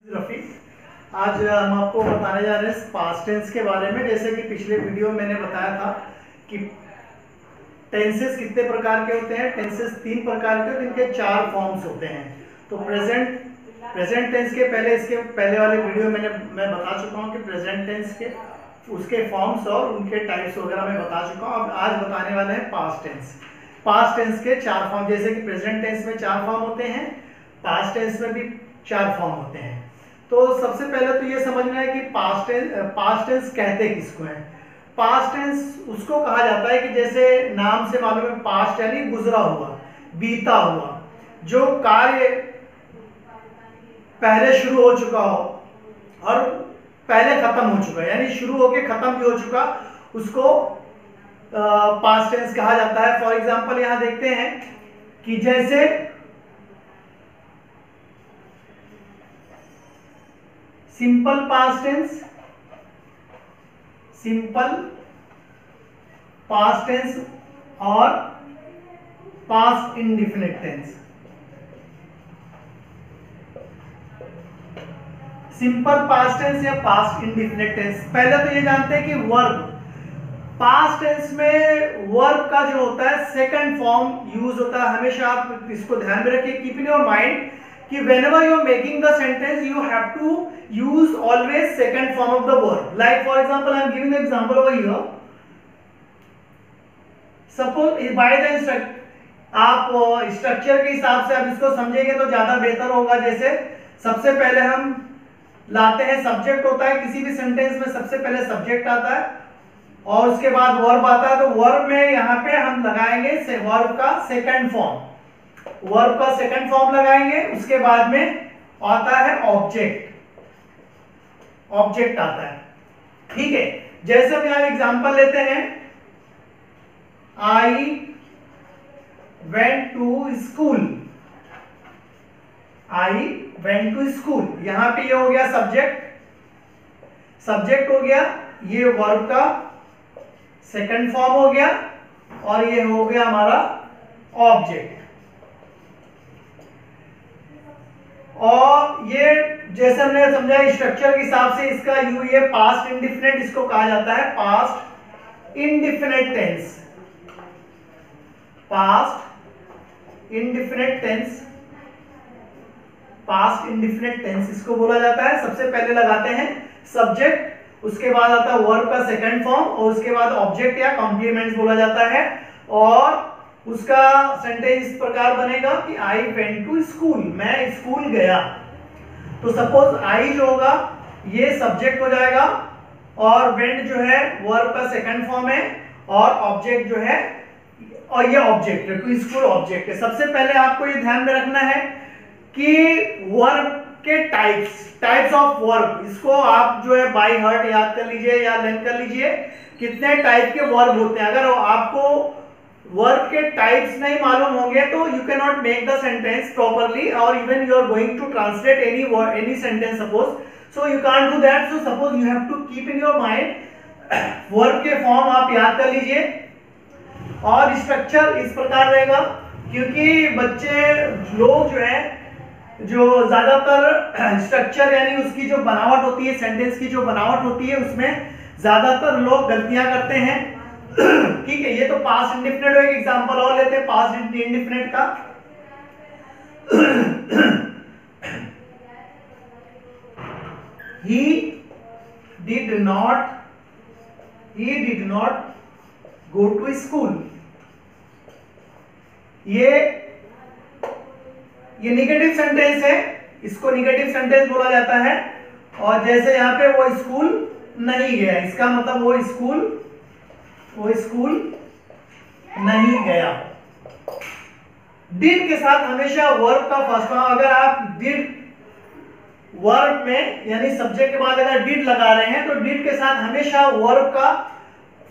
रफी, आज हम आपको बताने जा रहे हैं पास्ट टेंस के बारे में। जैसे कि पिछले वीडियो में मैंने बताया था कि टेंसेस कितने प्रकार के होते हैं। टेंसेस 3 प्रकार के होते हैं, इनके 4 फॉर्म्स होते हैं। तो प्रेजेंट टेंस के पहले, इसके पहले वाले वीडियो में मैं बता चुका हूँ कि प्रेजेंट टेंस के उसके फॉर्म्स और उनके टाइप्स वगैरह मैं बता चुका हूँ। अब आज बताने वाले हैं पास्ट टेंस। पास्ट टेंस के 4 फॉर्म, जैसे कि प्रेजेंट टेंस में 4 फॉर्म होते हैं, पास्ट टेंस में भी 4 फॉर्म होते हैं। तो सबसे पहले तो ये समझना है कि पास्ट टेंस कहते किसको हैं। पास्ट टेंस उसको कहा जाता है कि जैसे नाम से मालूम है, पास्ट यानी गुजरा हुआ, बीता हुआ, जो कार्य पहले शुरू हो चुका हो और पहले खत्म हो चुका, यानी शुरू होके खत्म भी हो चुका, उसको पास्ट टेंस कहा जाता है। फॉर एग्जांपल यहां देखते हैं कि जैसे simple past tense, simple past tense और past indefinite tense. Simple past tense या पास्ट इंडेफिनिट टेंस। पहले तो ये जानते हैं कि वर्ब, पास्ट टेंस में वर्ब का जो होता है सेकंड फॉर्म यूज होता है। हमेशा आप इसको ध्यान में रखिए, कीप इन योर माइंड कि whenever you are making the sentence you have to use always second form of the verb. Like for example, I am giving the example over here. Suppose by the आप structure के हिसाब से आप इसको समझेंगे तो ज्यादा बेहतर होगा। जैसे सबसे पहले हम लाते हैं, सब्जेक्ट होता है किसी भी सेंटेंस में, सबसे पहले सब्जेक्ट आता है और उसके बाद वर्ब आता है। तो वर्ब में यहाँ पे हम लगाएंगे वर्ब का सेकंड फॉर्म, वर्ब का सेकंड फॉर्म लगाएंगे। उसके बाद में आता है ऑब्जेक्ट, ऑब्जेक्ट आता है। ठीक है, जैसे हम यहां एग्जांपल लेते हैं, I went to school, I went to school. यहां पे ये हो गया सब्जेक्ट, सब्जेक्ट हो गया, ये वर्ब का सेकंड फॉर्म हो गया और ये हो गया हमारा ऑब्जेक्ट। और ये जैसे हमने समझा स्ट्रक्चर के हिसाब से इसका ये पास्ट इंडेफिनिट, इसको कहा जाता है past indefinite tense, past indefinite tense, past indefinite tense इसको बोला जाता है। सबसे पहले लगाते हैं सब्जेक्ट, उसके बाद आता है वर्ब का सेकंड फॉर्म और उसके बाद ऑब्जेक्ट या कॉम्प्लीमेंट्स बोला जाता है। और उसका सेंटेंस इस प्रकार बनेगा कि आई वेंट टू स्कूल, मैं स्कूल गया। तो सपोज आई जो होगा ये सब्जेक्ट हो जाएगा और वेंट जो है वर्ब का सेकंड फॉर्म है और ऑब्जेक्ट जो है, और ये ऑब्जेक्ट है, टू स्कूल ऑब्जेक्ट है। सबसे पहले आपको ये ध्यान में रखना है कि वर्ब के टाइप्स ऑफ वर्ब, इसको आप जो है बाय हार्ट याद कर लीजिए या लर्न कर लीजिए कितने टाइप के वर्ब होते हैं। अगर आपको वर्ब के टाइप्स नहीं मालूम होंगे तो you can not make the sentence properly, और even you are going to translate any sentence suppose, so you can't do that. So suppose you have to keep in your mind verb के form आप याद कर लीजिए। और structure इस प्रकार रहेगा, क्योंकि बच्चे लोग जो है, जो ज्यादातर स्ट्रक्चर यानी उसकी जो बनावट होती है, सेंटेंस की जो बनावट होती है, उसमें ज्यादातर लोग गलतियां करते हैं। ठीक है, ये तो पास्ट इंडेफिनिट हो। एक एग्जांपल और लेते हैं पास्ट इंडेफिनिट का। he did not go to school। ये नेगेटिव सेंटेंस है, इसको नेगेटिव सेंटेंस बोला जाता है। और जैसे यहाँ पे वो स्कूल नहीं गया, इसका मतलब वो स्कूल नहीं गया। डिड के साथ हमेशा वर्ब का फर्स्ट फॉर्म, अगर आप डिड वर्ब में यानी सब्जेक्ट के बाद अगर डिड लगा रहे हैं तो डिड के साथ हमेशा वर्ब का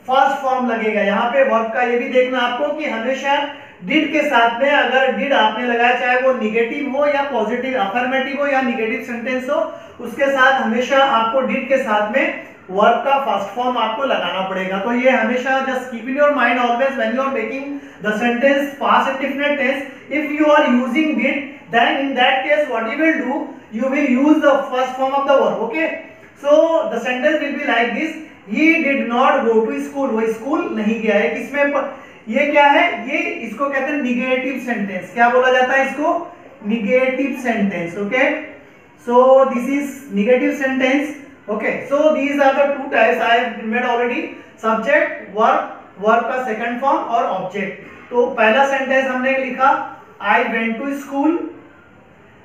फर्स्ट फॉर्म लगेगा। यहाँ पे वर्ब का ये भी देखना आपको कि हमेशा डिड के साथ में अगर डिड आपने लगाया, चाहे वो निगेटिव हो या पॉजिटिव, अफर्मेटिव हो या निगेटिव सेंटेंस हो, उसके साथ हमेशा आपको डिड के साथ में वर्ब का फर्स्ट फॉर्म आपको लगाना पड़ेगा। तो ये हमेशा just keep in your mind always when you are making the sentence past indefinite tense, if you are using did, then in that case what you will do, you will use the first form of the verb. Okay, so the sentence will be like this, he did not go to school, वो school नहीं गया है। किसमें ये क्या है, ये इसको कहते हैं निगेटिव सेंटेंस। क्या बोला जाता है इसको, negative sentence. Okay, so this is negative sentence. Okay, so these are the two types I have made already, subject, verb, verb का second form और object। तो पहला सेंटेंस हमने लिखा I went to school,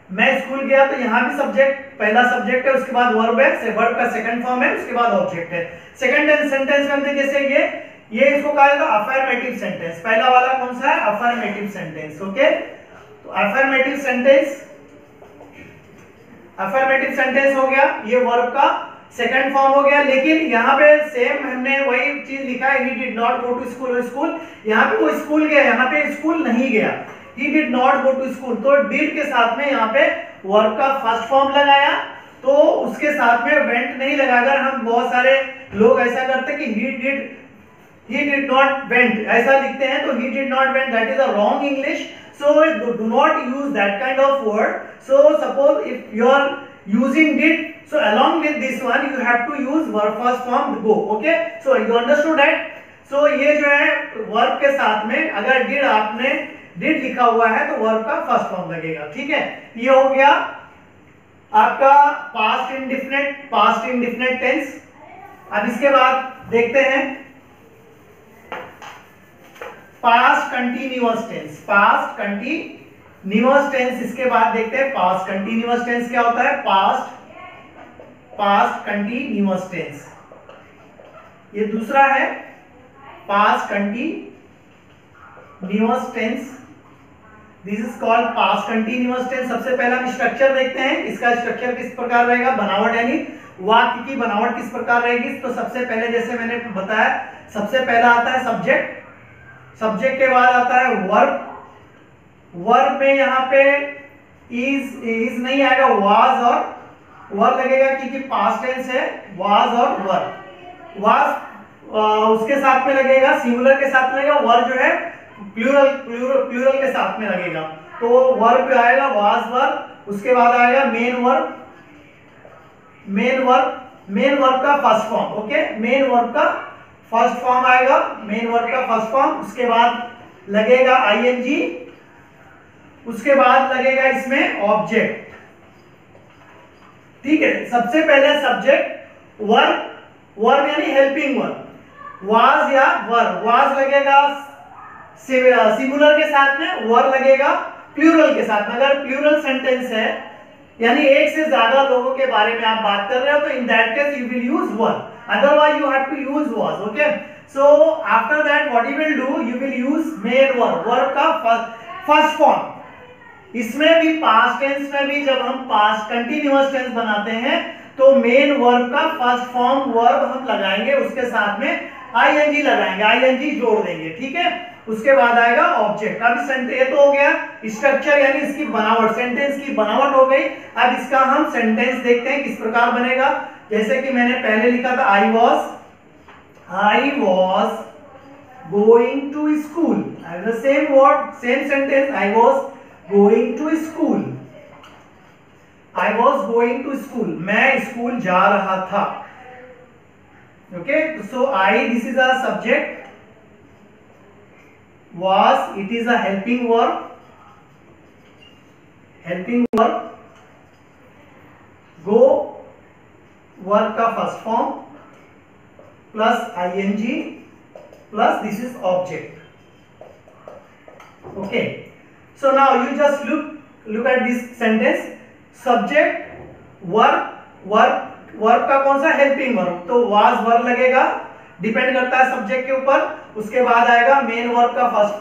मैं स्कूल गया, तो यहाँ भी सब्जेक्ट, पहला सब्जेक्ट है, उसके बाद वर्ब है, वर्ब का सेकंड फॉर्म है, उसके बाद ऑब्जेक्ट है। सेकंड सेंटेंस में हम जैसे ये इसको कहा जाता है अफर्मेटिव सेंटेंस। पहला वाला कौन सा है, अफर्मेटिव सेंटेंस। ओके, तो अफर्मेटिव सेंटेंस हो गया, ये वर्ब का सेकंड फॉर्म हो गया। लेकिन यहाँ पे सेम हमने वही चीज लिखा है, he did not go to school, school, यहाँ पे वो स्कूल गया, यहाँ पे स्कूल नहीं गया, he did not go to school। तो did के साथ में यहाँ पे वर्ब का फर्स्ट फॉर्म लगाया, तो उसके साथ में went नहीं लगा। अगर हम बहुत सारे लोग ऐसा करते कि he did not went ऐसा लिखते हैं, तो he did not went, that is a wrong English, so do not use that kind of word। So suppose if you are using did, so along with this one you have to use verb first form go। Okay, so you understood that। so ये जो है verb के साथ में अगर did आपने did लिखा हुआ है तो वर्ब का फर्स्ट फॉर्म लगेगा। ठीक है, ये हो गया आपका पास्ट इंडिफिनिट टेंस। अब इसके बाद देखते हैं पास्ट कंटीन्यूअस टेंस। इसके बाद देखते हैं पास्ट कंटीन्यूअस टेंस क्या होता है। पास्ट कंटीन्यूअस टेंस, ये दूसरा है past continuous tense, this is called past continuous tense. सबसे पहले हम स्ट्रक्चर देखते हैं, इसका स्ट्रक्चर किस प्रकार रहेगा, बनावट यानी वाक्य की बनावट किस प्रकार रहेगी। तो सबसे पहले जैसे मैंने बताया, सबसे पहला आता है सब्जेक्ट के बाद आता है वर्ब में यहाँ पे इज नहीं आएगा, वाज और वर्ब लगेगा, क्योंकि पास्ट टेंस है, वाज और वाज उसके साथ में लगेगा, सिंगुलर के साथ लगेगा, वर्ब जो है प्लूरल के साथ में लगेगा। तो वर्ब आएगा वाज वर्ब, उसके बाद आएगा मेन वर्ब का first form. Okay, main verb का फर्स्ट फॉर्म आएगा, उसके बाद लगेगा आईएनजी, उसके बाद लगेगा इसमें ऑब्जेक्ट। ठीक है, सबसे पहले सब्जेक्ट, वर्ब यानी हेल्पिंग वर्ब, वाज या वर्ब, वाज लगेगा सिंगुलर के साथ में, वर्ब लगेगा प्लूरल के साथ में। अगर प्लूरल सेंटेंस है यानी एक से ज्यादा लोगों के बारे में आप बात कर रहे हो, तो इन that case you will use verb, otherwise you have to use was। okay, so after that what you will do, you will use main verb का फर्स्ट फॉर्म। इसमें भी पास्ट टेंस में भी जब हम पास्ट कंटीन्यूअस टेंस बनाते हैं तो मेन वर्ब का फर्स्ट फॉर्म वर्ब हम लगाएंगे, उसके साथ में आईएनजी लगाएंगे, आईएनजी जोड़ देंगे। ठीक है, उसके बाद आएगा ऑब्जेक्ट। अब ये तो हो गया स्ट्रक्चर यानी इसकी बनावट, सेंटेंस की बनावट हो गई। अब इसका हम सेंटेंस देखते हैं किस प्रकार बनेगा। जैसे कि मैंने पहले लिखा था I was going to school, same word same sentence, I was going to school, मैं स्कूल जा रहा था। Okay, so I, this is a subject, was, it is a helping verb, go verb का first form plus ING plus this is object. Okay, so now you just look at this sentence, subject verb का कौन सा, helping verb, तो was verb लगेगा, depend करता है subject के ऊपर। उसके बाद आएगा मेन वर्ब का फर्स्ट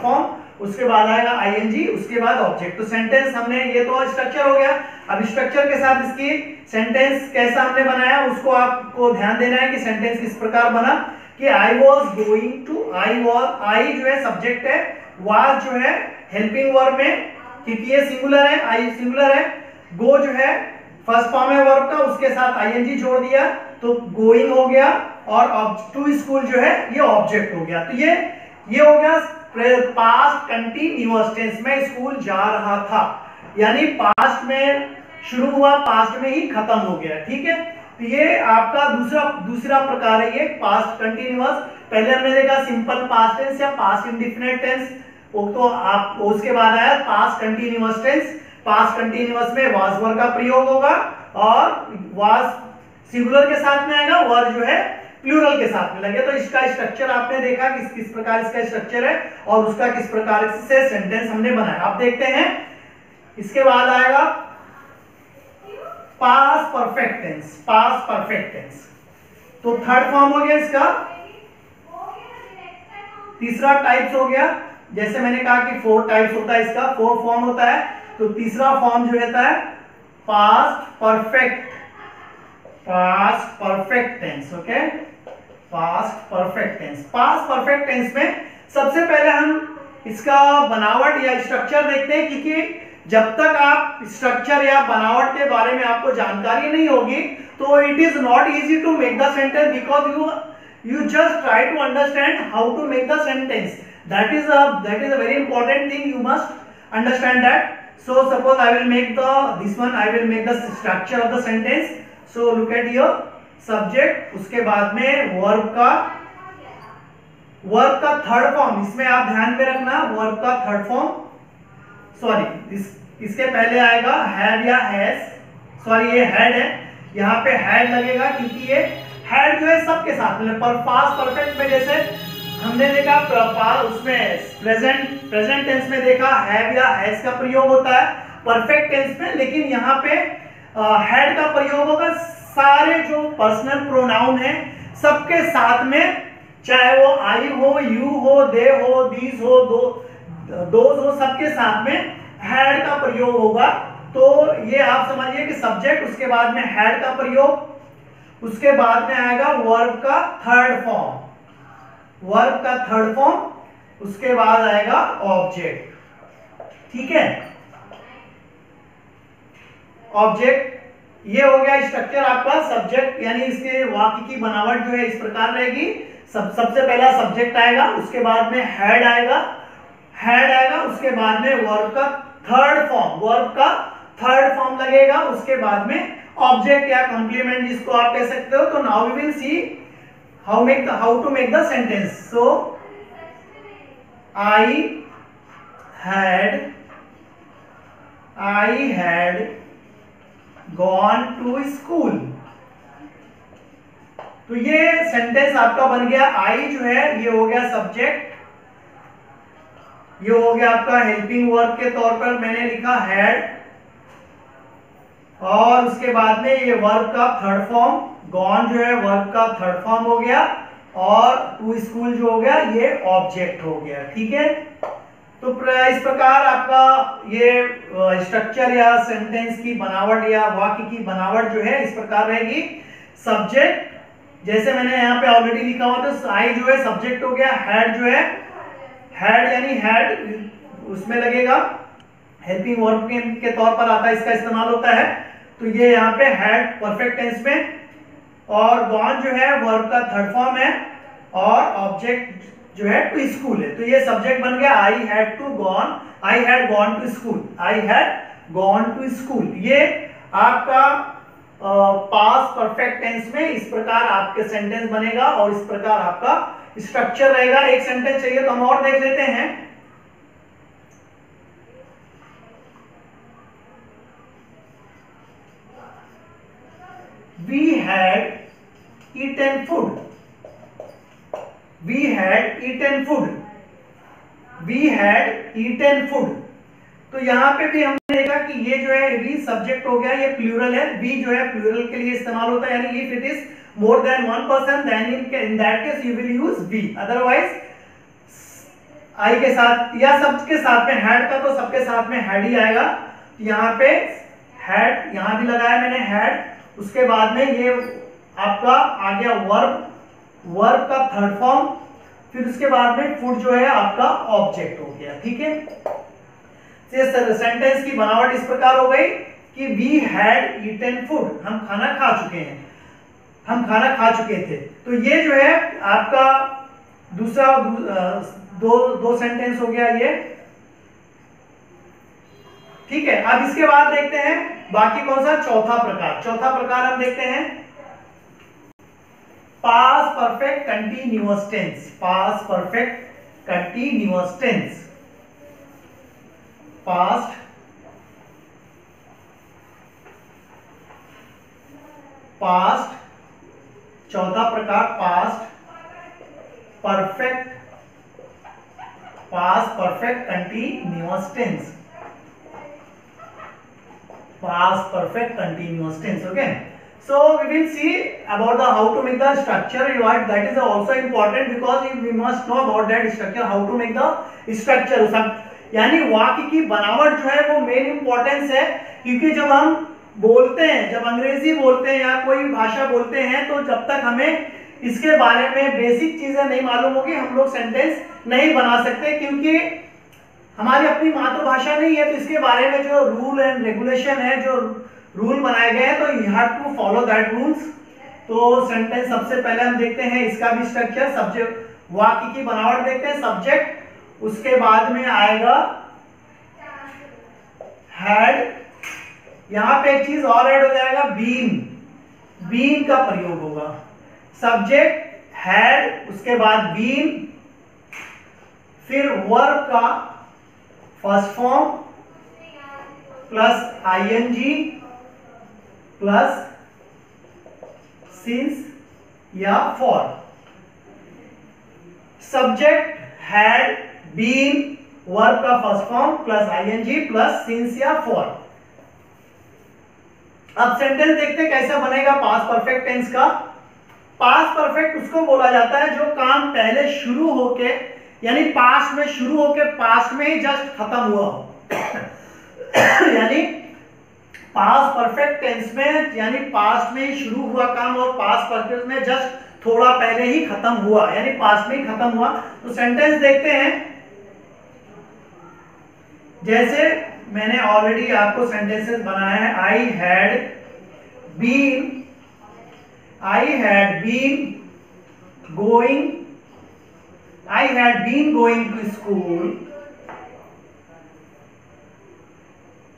फॉर्म, उसके बाद आएगा आईएनजी, उसके बाद ऑब्जेक्ट। तो सेंटेंस हमने, ये तो स्ट्रक्चर हो गया। अब स्ट्रक्चर के साथ इसकी सेंटेंस कैसा हमने बनाया उसको आपको ध्यान देना है कि सेंटेंस किस प्रकार बना। कि आई वॉज गोइंग टू, आई जो है सब्जेक्ट है, वाज जो है हेल्पिंग वर्ब में, क्योंकि ये सिंगुलर है, आई सिंगुलर है, गो जो है फर्स्ट फॉर्म है वर्ब का, उसके साथ आईएनजी जोड़ दिया तो गोइंग हो गया, और टू स्कूल जो है ये ऑब्जेक्ट हो गया। तो ये हो गया पास्ट कंटीन्यूअस टेंस, में स्कूल जा रहा था। यानी पास्ट में शुरू हुआ, पास्ट में ही खत्म हो गया, ठीक है। तो ये आपका दूसरा प्रकार है, ये पास्ट कंटिन्यूअस। पहले हमने देखा सिंपल पास्ट टेंस या पास्ट इंडेफिनिट टेंस, तो आप उसके बाद आया past continuous tense. Past continuous में वाज वर्ब का प्रयोग होगा और वाज सिंगुलर के साथ में आएगा, वर जो है प्लूरल के साथ में लगे। तो इसका स्ट्रक्चर आपने देखा कि किस प्रकार इसका स्ट्रक्चर है और उसका किस प्रकार से सेंटेंस हमने बनाया। आप देखते हैं इसके बाद आएगा past perfect tense. Past perfect tense तो थर्ड फॉर्म हो गया इसका, तीसरा टाइप्स हो गया। जैसे मैंने कहा कि 4 टाइप्स होता है इसका, 4 फॉर्म होता है। तो तीसरा फॉर्म जो रहता है past perfect, past perfect tense. Okay, past perfect tense. Past perfect tense में सबसे पहले हम इसका बनावट या स्ट्रक्चर देखते हैं, क्योंकि जब तक आप स्ट्रक्चर या बनावट के बारे में आपको जानकारी नहीं होगी तो it is not easy to make the sentence, because you just try to understand how to make the sentence. That is a very important thing. You must understand that. So suppose I will make I will make the structure of the sentence. So look at your subject, उसके बाद में verb का third form, इसमें आप ध्यान में रखना verb का थर्ड फॉर्म, सॉरी इसके पहले आएगा have या has, सॉरी ये had है, यहाँ पे had लगेगा क्योंकि ये had जो है सबके साथ में। पर पास्ट परफेक्ट में जैसे हमने देखा उसमें प्रेजेंट टेंस में देखा हैव या हैज का प्रयोग होता है परफेक्ट टेंस में, लेकिन यहाँ पे हैड का प्रयोग होगा सारे जो पर्सनल प्रोनाउन है सबके साथ में, चाहे वो आई हो, यू हो, दे हो, दीज हो, दोज हो, सबके साथ में हैड का प्रयोग होगा। तो ये आप समझिए कि सब्जेक्ट, उसके बाद में हैड का प्रयोग, उसके बाद में आएगा वर्ब का थर्ड फॉर्म, वर्ब का थर्ड फॉर्म, उसके बाद आएगा ऑब्जेक्ट। ठीक है, ऑब्जेक्ट ये हो गया स्ट्रक्चर आपका सब्जेक्ट, यानी इसके वाक्य की बनावट जो है इस प्रकार रहेगी। सबसे पहला सब्जेक्ट आएगा, उसके बाद में हेड आएगा, उसके बाद में वर्ब का थर्ड फॉर्म लगेगा, उसके बाद में ऑब्जेक्ट या कॉम्प्लीमेंट जिसको आप कह सकते हो। तो now we will see how to make the sentence. So I had gone to school. तो ये सेंटेंस आपका बन गया। आई जो है ये हो गया सब्जेक्ट, ये हो गया आपका हेल्पिंग वर्ब के तौर पर मैंने लिखा हैड, और उसके बाद में ये वर्ब का थर्ड फॉर्म, गॉन जो है वर्ब का थर्ड फॉर्म हो गया, और टू स्कूल जो हो गया ये ऑब्जेक्ट हो गया। ठीक है, तो इस प्रकार आपका ये स्ट्रक्चर या सेंटेंस की बनावट या वाक्य की बनावट जो है इस प्रकार रहेगी। सब्जेक्ट जैसे मैंने यहाँ पे ऑलरेडी लिखा हुआ, तो आई जो है सब्जेक्ट हो गया, हैड जो है हैड यानी हैड उसमें लगेगा, हेल्पिंग वर्ब के तौर पर आता है, इसका इस्तेमाल होता है। तो ये यहाँ पे हैड परफेक्ट टेंस में, और गॉन जो है वर्ब का थर्ड फॉर्म है, और ऑब्जेक्ट जो है टू स्कूल है। तो ये सब्जेक्ट बन गया I had gone to school, I had gone to school. ये आपका पास्ट परफेक्ट टेंस में इस प्रकार आपके सेंटेंस बनेगा और इस प्रकार आपका स्ट्रक्चर रहेगा। एक सेंटेंस चाहिए तो हम और देख लेते हैं। We had eaten food. We had eaten food. We had eaten food. तो यहाँ पे भी हमने देखा कि ये जो है वी सब्जेक्ट हो गया, ये प्लूरल है, वी जो है प्लूरल के लिए इस्तेमाल होता है, यानी if it is more than one person then in that case you will use we, otherwise I के साथ या सबके साथ में हैड का तो सबके साथ में हैड ही आएगा। यहाँ पे हैड यहाँ भी लगाया मैंने हैड, उसके बाद में ये आपका आ गया वर्ब का थर्ड फॉर्म, फिर उसके बाद में फूड जो है आपका ऑब्जेक्ट हो गया। ठीक है, सेंटेंस की बनावट इस प्रकार हो गई कि वी हैड ईटन फूड, हम खाना खा चुके थे। तो ये जो है आपका दूसरा दो सेंटेंस हो गया ये। ठीक है, अब इसके बाद देखते हैं बाकी कौन सा चौथा प्रकार। चौथा प्रकार हम देखते हैं past perfect continuous tense. Past perfect continuous tense. Past चौथा प्रकार past perfect continuous tense. Past perfect continuous tense. Okay, so we will see about the how to make the structure. What that is also important because we must know about that structure, how to make the structure. यानी वाक्य की बनावट जो है वो main importance है, क्योंकि जब हम बोलते हैं, जब अंग्रेजी बोलते हैं या कोई भाषा बोलते हैं, तो जब तक हमें इसके बारे में बेसिक चीजें नहीं मालूम होगी हम लोग सेंटेंस नहीं बना सकते, क्योंकि हमारी अपनी मातृभाषा नहीं है। तो इसके बारे में जो रूल एंड रेगुलेशन है, जो रूल बनाए गए हैं, तो you have to follow that rules. तो सेंटेंस सबसे पहले हम देखते हैं इसका भी स्ट्रक्चर। सब्जेक्ट, वाक्य की बनावट देखते हैं, सब्जेक्ट, उसके बाद में आएगा हैड, यहां पे एक चीज और ऐड हो जाएगा, बीन का प्रयोग होगा। सब्जेक्ट हैड, उसके बाद बीन, फिर वर्ब का first form plus ING plus since या for. Subject had been, verb का first form plus ING plus since या फॉर। अब सेंटेंस देखते हैं कैसा बनेगा पास्ट परफेक्ट टेंस का। पास्ट परफेक्ट उसको बोला जाता है जो काम पहले शुरू होके, यानी पास्ट में शुरू होके पास्ट में ही जस्ट खत्म हुआ हो। यानी पास्ट परफेक्ट टेंस में, यानी पास्ट में ही शुरू हुआ काम और पास्ट परफेक्ट में जस्ट थोड़ा पहले ही खत्म हुआ, यानी पास्ट में ही खत्म हुआ। तो सेंटेंस देखते हैं, जैसे मैंने ऑलरेडी आपको सेंटेंसेस बनाया है। I had been going to school.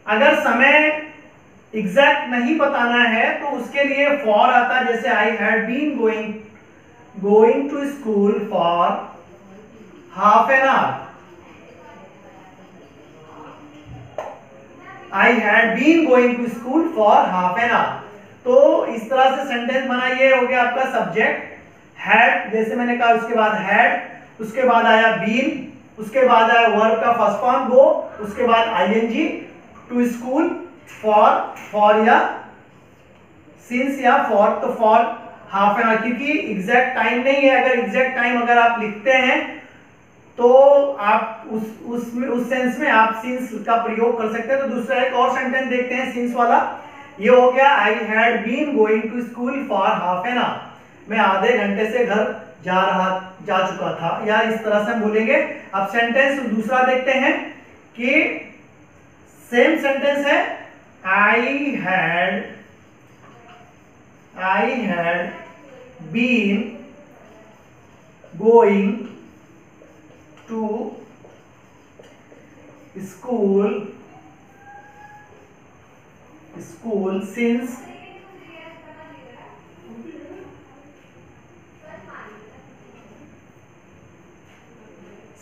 अगर समय एग्जैक्ट नहीं बताना है तो उसके लिए फॉर आता है, जैसे I had been going to school for half an hour. I had been going to school for half an hour. तो इस तरह से सेंटेंस बनाइए। हो गया आपका सब्जेक्ट हैड, जैसे मैंने कहा, उसके बाद हैड, उसके बाद आया बीन, उसके बाद आया वर्ब का फर्स्ट फॉर्म गो, उसके बाद आईएनजी, टू स्कूल, फॉर या सिंस या फॉर। तो फॉर हाफ एन आवर, क्योंकि एग्जैक्ट टाइम नहीं है। अगर एग्जैक्ट टाइम अगर आप लिखते हैं तो आप उस सेंस में आप सिंस का प्रयोग कर सकते हैं। तो दूसरा एक और सेंटेंस देखते हैं सिंस वाला। ये हो गया I had been going to school for half an hour. मैं आधे घंटे से घर जा चुका था, या इस तरह से हम बोलेंगे। अब सेंटेंस दूसरा देखते हैं कि सेम सेंटेंस है, I had been going to school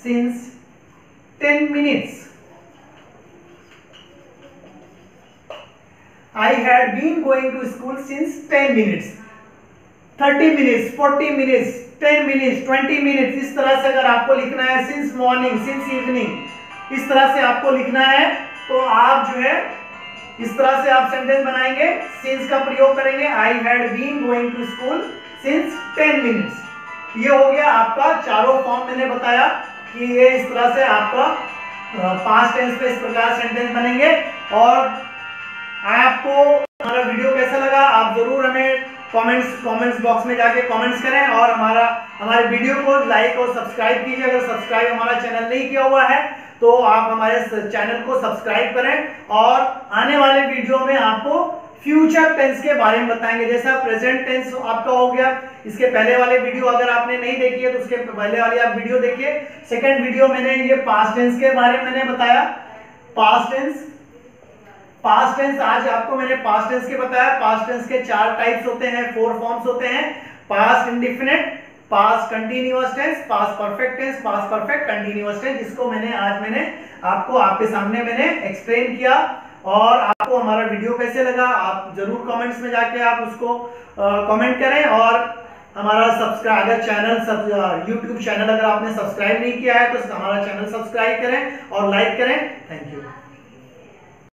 since 10 minutes. I had been going to school since 10 minutes. 30 minutes, 40 minutes, 10 minutes, 20 minutes, इस तरह से अगर आपको लिखना है, since morning, since evening, इस तरह से आपको लिखना है, तो आप जो है इस तरह से आप सेंटेंस बनाएंगे, since का प्रयोग करेंगे। I had been going to school since 10 minutes. ये हो गया आपका चारों फॉर्म। मैंने बताया कि ये इस तरह से आपका पास्ट टेंस में इस प्रकार सेंटेंस बनेंगे। और आपको हमारा वीडियो कैसा लगा आप जरूर हमें कमेंट्स बॉक्स में जाके कमेंट्स करें, और हमारे वीडियो को लाइक और सब्सक्राइब कीजिए। अगर सब्सक्राइब हमारा चैनल नहीं किया हुआ है तो आप हमारे चैनल को सब्सक्राइब करें, और आने वाले वीडियो में आपको फ्यूचर टेंस के बारे में बताएंगे। जैसा प्रेजेंट टेंस आपका हो गया, इसके पहले वाले वीडियो अगर आपने नहीं देखी है तो उसके पहले वाली आप वीडियो देखिए। सेकंड वीडियो मैंने ये पास्ट टेंस के बारे में मैंने बताया, पास्ट टेंस पास्ट टेंस, आज आपको मैंने पास्ट टेंस के बताया। पास्ट टेंस के 4 टाइप्स होते हैं, 4 फॉर्म्स होते हैं। Past indefinite, past continuous tense, past perfect tense, past perfect continuous tense, जिसको मैंने आपको आपके सामने एक्सप्लेन किया। और आपको हमारा वीडियो कैसे लगा आप जरूर कमेंट्स में जाके आप उसको कमेंट करें। और हमारा सब्सक्राइब, अगर चैनल यूट्यूब चैनल अगर आपने सब्सक्राइब नहीं किया है तो हमारा चैनल सब्सक्राइब करें और लाइक करें। Thank you.